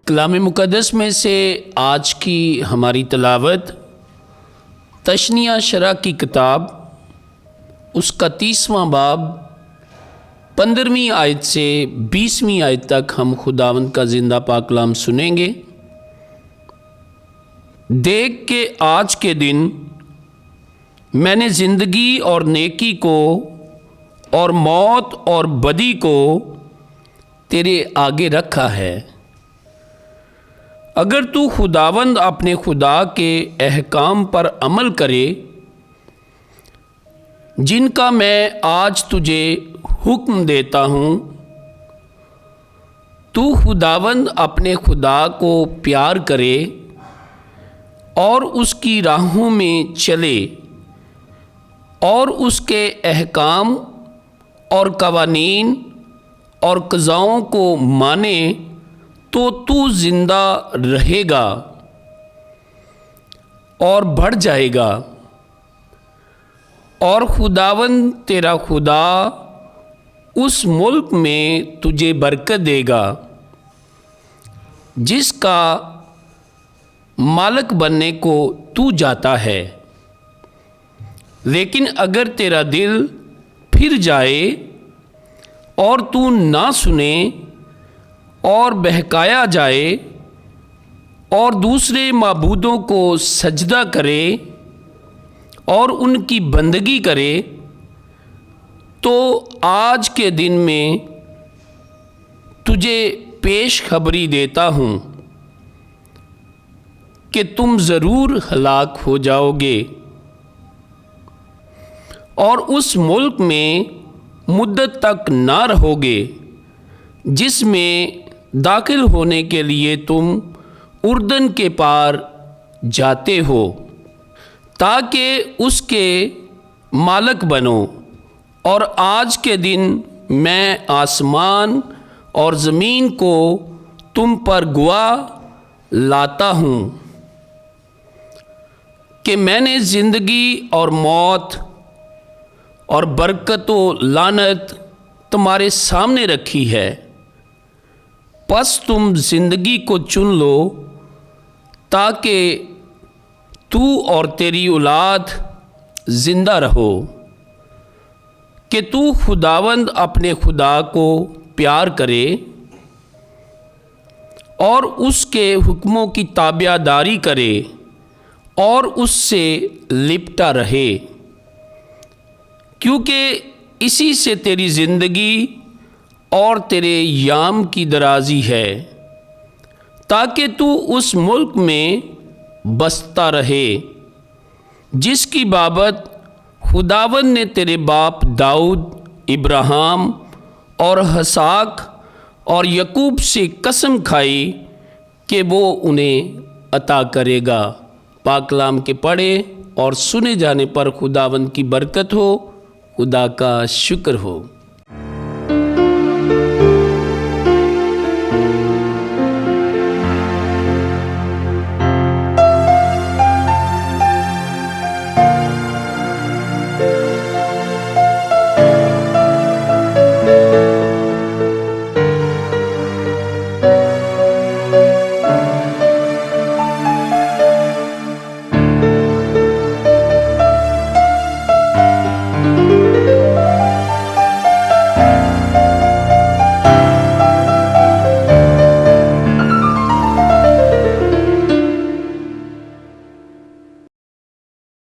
कलाम मुक़द्दस में से आज की हमारी तिलावत तशनिया शरा की किताब उसका 30वां बाब 15वीं आयत से 20वीं आयत तक हम खुदावंद का ज़िंदा पाक कलाम सुनेंगे। देख के आज के दिन मैंने ज़िंदगी और नेकी को और मौत और बदी को तेरे आगे रखा है। अगर तू खुदावंद अपने खुदा के अहकाम पर अमल करे जिनका मैं आज तुझे हुक्म देता हूँ, तू खुदावंद अपने खुदा को प्यार करे और उसकी राहों में चले और उसके अहकाम और कवानीन और क़ज़ाओं को माने तो तू ज़िंदा रहेगा और बढ़ जाएगा। और खुदावंद तेरा खुदा उस मुल्क में तुझे बरकत देगा जिसका मालिक बनने को तू जाता है। लेकिन अगर तेरा दिल फिर जाए और तू ना सुने और बहकाया जाए और दूसरे माबूदों को सजदा करे और उनकी बंदगी करे, तो आज के दिन में तुझे पेश खबरी देता हूँ कि तुम ज़रूर हलाक हो जाओगे और उस मुल्क में मुद्दत तक ना रहोगे जिसमें दाखिल होने के लिए तुम उर्दन के पार जाते हो, ताकि उसके मालिक बनो। और आज के दिन मैं आसमान और ज़मीन को तुम पर गवाह लाता हूँ कि मैंने ज़िंदगी और मौत और बरकत व लानत तुम्हारे सामने रखी है। बस तुम ज़िंदगी को चुन लो ताकि तू और तेरी औलाद ज़िंदा रहो, कि तू खुदावंद अपने खुदा को प्यार करे और उसके हुक्मों की ताबियादारी करे और उससे लिपटा रहे, क्योंकि इसी से तेरी ज़िंदगी और तेरे याम की दराजी है, ताकि तू उस मुल्क में बसता रहे जिसकी बाबत खुदावंद ने तेरे बाप दाऊद, इब्राहिम और हसाक और यकूब से कसम खाई कि वो उन्हें अता करेगा। पाक कलाम के पढ़े और सुने जाने पर खुदावंद की बरकत हो। खुदा का शुक्र हो।